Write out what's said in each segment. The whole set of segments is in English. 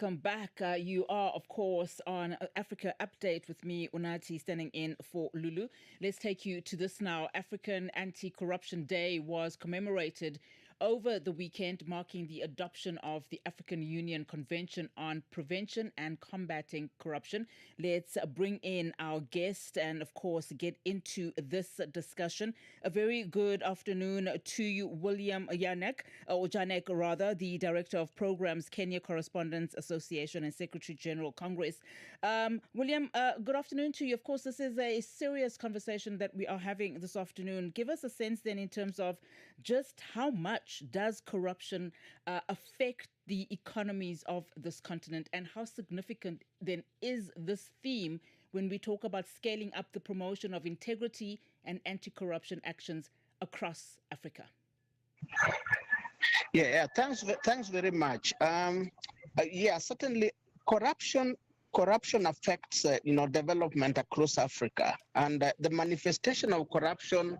welcome back. You are, of course, on Africa Update with me, Unathi, standing in for Lulu. Let's take you to this now. African Anti-Corruption Day was commemorated over the weekend, marking the adoption of the African Union Convention on Prevention and Combating Corruption. Let's bring in our guest and, of course, get into this discussion. A very good afternoon to you, William Janak, or Janak rather, the Director of Programs, Kenya Correspondents Association and Secretary General Congress. William, good afternoon to you. Of course, this is a serious conversation that we are having this afternoon. Give us a sense then in terms of just how much does corruption affect the economies of this continent, and how significant then is this theme when we talk about scaling up the promotion of integrity and anti-corruption actions across Africa? Thanks very much. Certainly, corruption affects development across Africa, and the manifestation of corruption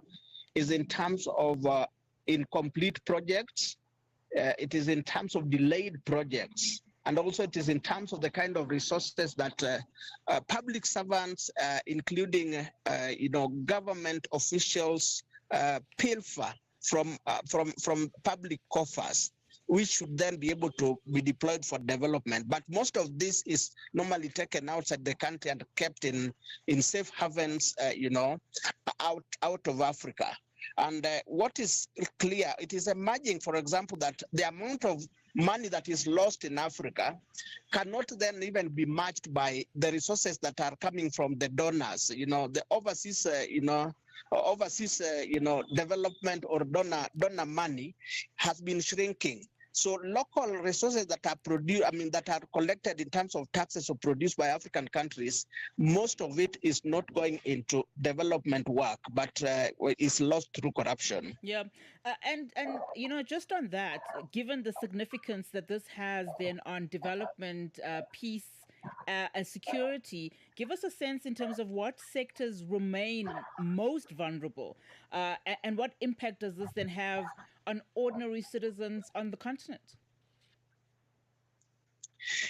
is in terms of incomplete projects, it is in terms of delayed projects, and also it is in terms of the kind of resources that public servants, including government officials, pilfer from public coffers, which should then be able to be deployed for development. But most of this is normally taken outside the country and kept in safe havens, out of Africa. And what is clear, it is emerging, for example, that the amount of money that is lost in Africa cannot then even be matched by the resources that are coming from the donors. The overseas, development or donor money has been shrinking. So local resources that are that are collected in terms of taxes or produced by African countries, most of it is not going into development work, but is lost through corruption. Yeah, and just on that, given the significance that this has then on development, peace, and security, give us a sense in terms of what sectors remain most vulnerable, and what impact does this then have on ordinary citizens on the continent?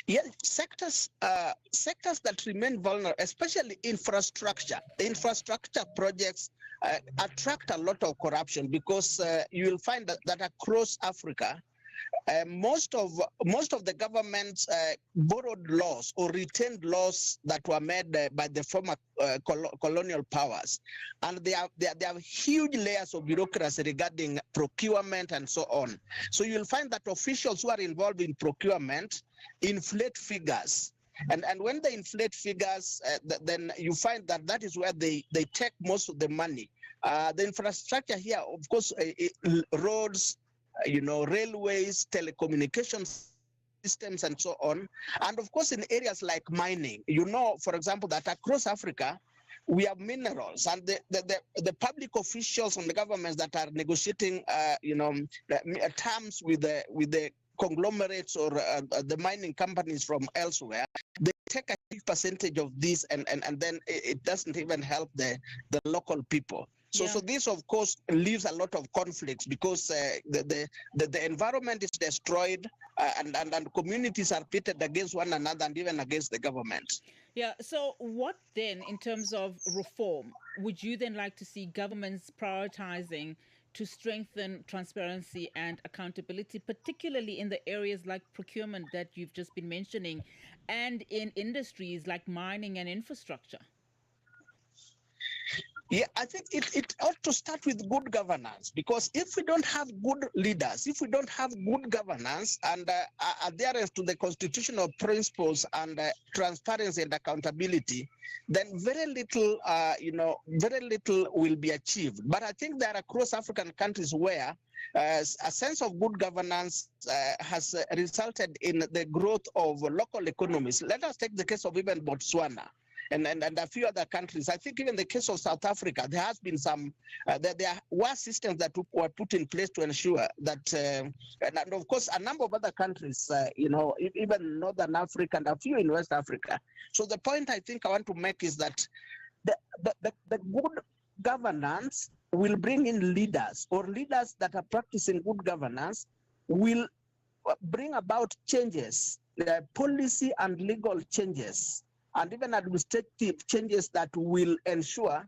Yeah, sectors that remain vulnerable, especially infrastructure. Infrastructure projects attract a lot of corruption because you will find that across Africa, most of the government's borrowed laws or retained laws that were made by the former colonial powers, and they have huge layers of bureaucracy regarding procurement and so on. So you'll find that officials who are involved in procurement inflate figures. And when they inflate figures, then you find that is where they take most of the money. The infrastructure here, of course, roads, railways, telecommunications systems, and so on. And of course, in areas like mining, for example, that across Africa, we have minerals, and the public officials and the governments that are negotiating, terms with the conglomerates or the mining companies from elsewhere, they take a big percentage of this, and then it doesn't even help the local people. So this, of course, leaves a lot of conflicts because the environment is destroyed, and communities are pitted against one another and even against the government. Yeah. So what then, in terms of reform, would you then like to see governments prioritizing to strengthen transparency and accountability, particularly in the areas like procurement that you've just been mentioning, and in industries like mining and infrastructure? Yeah, I think it ought to start with good governance, because if we don't have good leaders, if we don't have good governance and adherence to the constitutional principles and transparency and accountability, then very little will be achieved. But I think there are across African countries where a sense of good governance has resulted in the growth of local economies. Let us take the case of even Botswana. And a few other countries. I think even the case of South Africa, there has been some, there were systems that were put in place to ensure that, and of course, a number of other countries, even Northern Africa and a few in West Africa. So the point I think I want to make is that the good governance will bring in leaders, or leaders that are practicing good governance will bring about changes policy and legal changes and even administrative changes that will ensure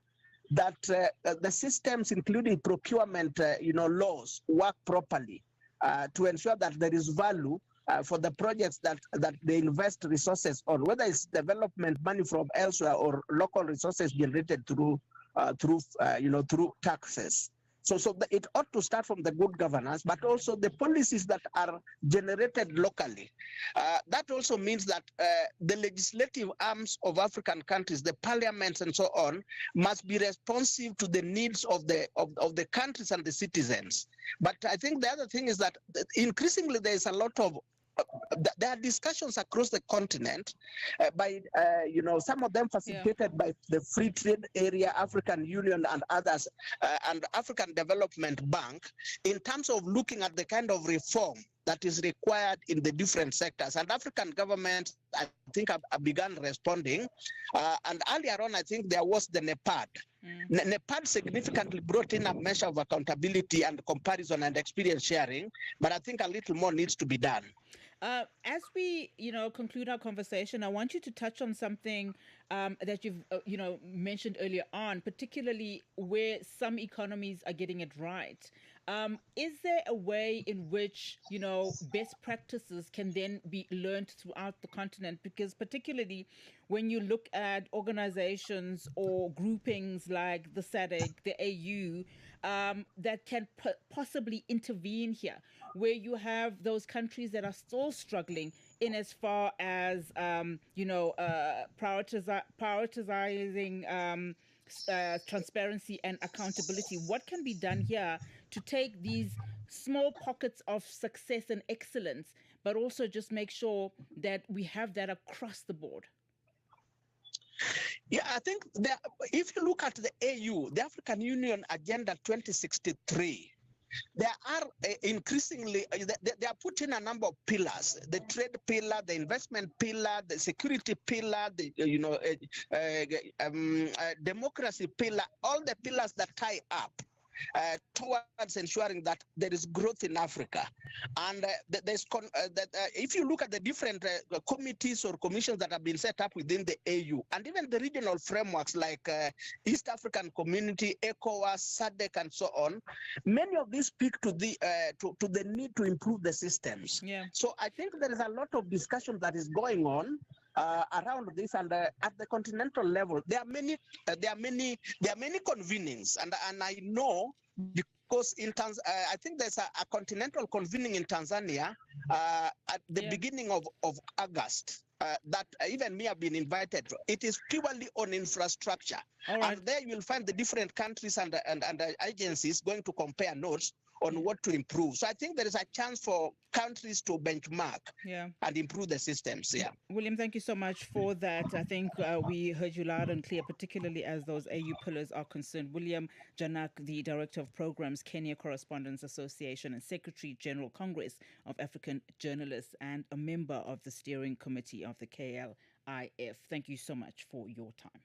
that the systems, including procurement, laws, work properly to ensure that there is value for the projects that they invest resources on, whether it's development money from elsewhere or local resources generated through taxes. So it ought to start from the good governance, but also the policies that are generated locally. That also means that the legislative arms of African countries, the parliaments and so on, must be responsive to the needs of the countries and the citizens. But I think the other thing is that increasingly there is a lot of there are discussions across the continent by some of them facilitated by the Free Trade Area, African Union and others, and African Development Bank, in terms of looking at the kind of reform that is required in the different sectors. And African governments, I think, have begun responding. And earlier on, I think there was the NEPAD. NEPAD significantly brought in a measure of accountability and comparison and experience sharing, but I think a little more needs to be done. As we, conclude our conversation, I want you to touch on something that you've, mentioned earlier on, particularly where some economies are getting it right. Is there a way in which, best practices can then be learned throughout the continent? Because particularly when you look at organizations or groupings like the SADC, the AU, that can possibly intervene here, where you have those countries that are still struggling in as far as, prioritizing transparency and accountability. What can be done here to take these small pockets of success and excellence, but also just make sure that we have that across the board? Yeah, I think if you look at the AU, the African Union Agenda 2063, there are increasingly, they are putting a number of pillars: the trade pillar, the investment pillar, the security pillar, the democracy pillar, all the pillars that tie up towards ensuring that there is growth in Africa. And if you look at the different committees or commissions that have been set up within the AU, and even the regional frameworks like East African Community, ECOWAS, SADC, and so on, many of these speak to the need to improve the systems. Yeah. So I think there is a lot of discussion that is going on around this, and at the continental level, there are many convenings, and I know, because I think there's a continental convening in Tanzania at the beginning of August. That even me have been invited. It is purely on infrastructure, and there you will find the different countries and agencies going to compare notes on what to improve. So I think there is a chance for countries to benchmark and improve the systems. Yeah. William, thank you so much for that. I think we heard you loud and clear, particularly as those AU pillars are concerned. William Janak, the Director of Programs, Kenya Correspondents Association, and Secretary General Congress of African Journalists, and a member of the steering committee of the KLIF. Thank you so much for your time.